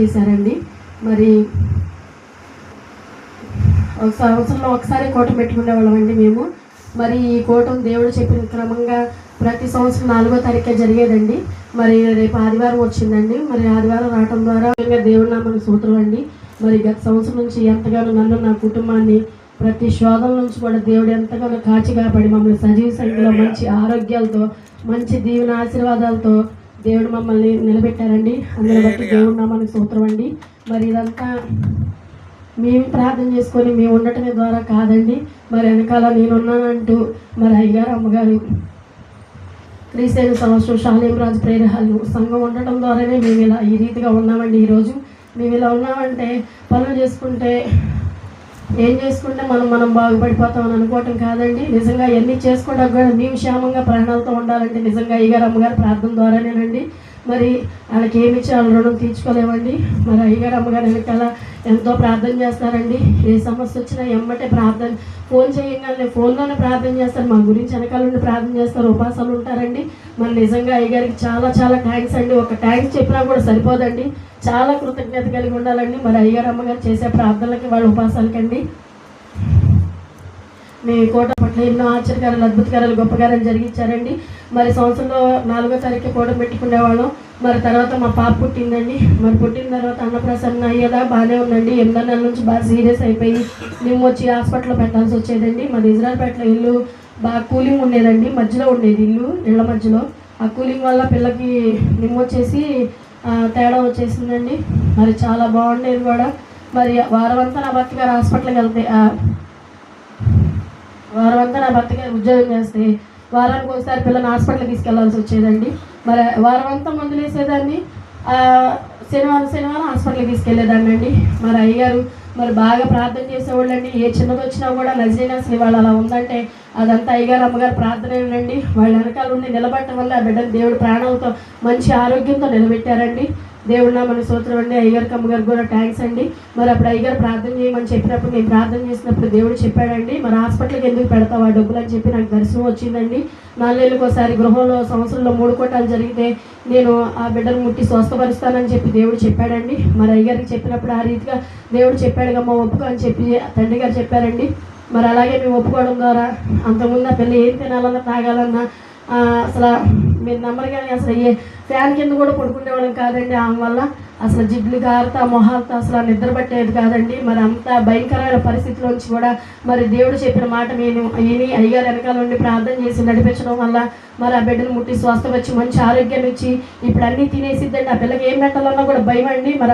చేశారండి. మరి ఒక సంవత్సరంలో ఒకసారి కూటమి పెట్టుకునే వాళ్ళమండి మేము. మరి ఈ కూటమి దేవుడు చెప్పిన క్రమంగా ప్రతి సంవత్సరం 4వ తారీఖే జరిగేదండి. మరి రేపు ఆదివారం వచ్చిందండి. మరి ఆదివారం రావడం ద్వారా దేవుడి నామానికి స్తోత్రం అండి. మరి గత సంవత్సరం నుంచి ఎంతగానో నన్ను, నా కుటుంబాన్ని ప్రతి శోధన నుంచి కూడా దేవుడు ఎంతగానో కాచి కాపాడి మమ్మల్ని సజీవ సంఖ్యలో మంచి ఆరోగ్యాలతో, మంచి దీవెన ఆశీర్వాదాలతో దేవుడు మమ్మల్ని నిలబెట్టారండి. అందులో బట్టి దేవుడి నామానికి స్తోత్రం అండి. మరి ఇదంతా మేము ప్రార్థన చేసుకొని మేము ఉండటమే ద్వారా కాదండి. మరి వెనకాల నేనున్నానంటూ మరి అయ్యగారు, అమ్మగారు క్రీస్తైన సంవత్సరం షాలేం రాజు ప్రేరహాలు సంఘం ఉండటం ద్వారానే మేము ఇలా ఈ రీతిగా ఉన్నామండి. ఈరోజు మేము ఇలా ఉన్నామంటే పనులు చేసుకుంటే ఏం చేసుకుంటే మనం బాగుపడిపోతామని అనుకోవటం కాదండి. నిజంగా ఎన్ని చేసుకోవడానికి కూడా మేము క్షేమంగా ప్రాణాలతో ఉండాలంటే నిజంగా అయ్యగారు, అమ్మగారు ప్రార్థన ద్వారానేనండి. మరి వాళ్ళకి ఏమి ఇచ్చి వాళ్ళ రుణం తీర్చుకోలేమండి. మరి అయ్యగారు, అమ్మగారు వెనకాల ఎంతో ప్రార్థన చేస్తారండి. ఏ సమస్య వచ్చినా ఎమ్మటే ప్రార్థన ఫోన్ చేయగానే ఫోన్లోనే ప్రార్థన చేస్తారు. మా గురించి వెనకాల నుండి ప్రార్థన చేస్తారు, ఉపాసాలు ఉంటారండి. మరి నిజంగా అయ్యగారికి చాలా చాలా థ్యాంక్స్ అండి. ఒక థ్యాంక్స్ చెప్పినా కూడా సరిపోదండి, చాలా కృతజ్ఞత కలిగి ఉండాలండి. మరి అయ్యగారు, అమ్మగారు చేసే ప్రార్థనలకి, వాళ్ళ ఉపాసాలకండి. మీ కోట పట్ల ఎన్నో ఆశ్చర్యకారాలు, అద్భుతకారాలు, గొప్ప కార్యాలు జరిగించారండి. మరి సంవత్సరంలో 4వ తారీఖు కోట పెట్టుకునేవాళ్ళం. మరి తర్వాత మా పాప పుట్టిందండి. మరి పుట్టిన తర్వాత అన్నప్రసన్న అయ్యేదా బాగానే ఉందండి. 8 నెలల నుంచి బాగా సీరియస్ అయిపోయి మేము వచ్చి హాస్పిటల్లో పెట్టాల్సి వచ్చేదండి. మరి ఇజ్రాయల్పేటలో ఇల్లు బాగా కూలింగ్ ఉండేదండి, మధ్యలో ఉండేది ఇల్లు, ఇళ్ళ మధ్యలో. ఆ కూలింగ్ వల్ల పిల్లకి నిమ్మొచ్చేసి తేడా వచ్చేసిందండి. మరి చాలా బాగుండేది కూడా. మరి వారం అంతా నా భర్త గారు హాస్పిటల్కి వెళ్తే ఉద్యోగం చేస్తే వారానికి ఒకసారి పిల్లల్ని హాస్పిటల్కి తీసుకెళ్లాల్సి వచ్చేదండి. మరి వారం అంతా మందులు వేసేదాన్ని, శనివారం హాస్పిటల్కి తీసుకెళ్లేదాన్ని అండి. మరి అయ్యారు మరి బాగా ప్రార్థన చేసేవాళ్ళండి. ఏ చిన్నది వచ్చినా కూడా నజరీనా అసలు వాళ్ళు అలా ఉందంటే అదంతా అయ్యగారు, అమ్మగారు ప్రార్థనేనండి. వాళ్ళ వెనకాల ఉండి నిలబడటం వల్ల ఆ బిడ్డను దేవుడు ప్రాణాలతో మంచి ఆరోగ్యంతో నిలబెట్టారండి. దేవుడు నామని స్తోత్రం అండి. అయ్యగారికి, అమ్మగారికి కూడా థ్యాంక్స్ అండి. మరి అప్పుడు అయ్యగారు ప్రార్థన చేయమని చెప్పినప్పుడు నేను ప్రార్థన చేసినప్పుడు దేవుడు చెప్పాడండి, మరి హాస్పిటల్కి ఎందుకు పెడతావు ఆ డబ్బులు అని చెప్పి నాకు దర్శనం వచ్చిందండి. 4 నెలలకు ఒకసారి గృహంలో సంవత్సరంలో 3 కోటాలు జరిగితే నేను ఆ బిడ్డను ముట్టి స్వస్థపరుస్తానని చెప్పి దేవుడు చెప్పాడండి. మరి అయ్యగారికి చెప్పినప్పుడు ఆ రీతిగా దేవుడు చెప్పాడుగమ్మ ఒప్పుకో అని చెప్పి తండ్రి గారు చెప్పారండి. మరి అలాగే మేము ఒప్పుకోవడం ద్వారా అంతకుముందు ఆ పిల్ల ఏం తినాలన్నా తాగాలన్నా అసలు మీరు నమ్మరు కానీ అసలు ఏ ఫ్యాన్ కింద కూడా పడుకునేవాళ్ళం కాదండి. ఆమె వల్ల అసలు జిడ్లు గారుతా మొహాలతో అసలు నిద్ర పట్టేది కాదండి. మరి అంత భయంకరమైన పరిస్థితిలోంచి కూడా మరి దేవుడు చెప్పిన మాట విని అయ్యగారు వెనకాల నుండి ప్రార్థన చేసి నడిపించడం వల్ల మరి ఆ బిడ్డను ముట్టి స్వస్థ వచ్చి మంచి ఆరోగ్యాన్ని ఇచ్చి ఇప్పుడు అన్నీ తినేసిద్దండి. ఆ పిల్లకి ఏం పెట్టాలన్నా కూడా భయం అండి. మరి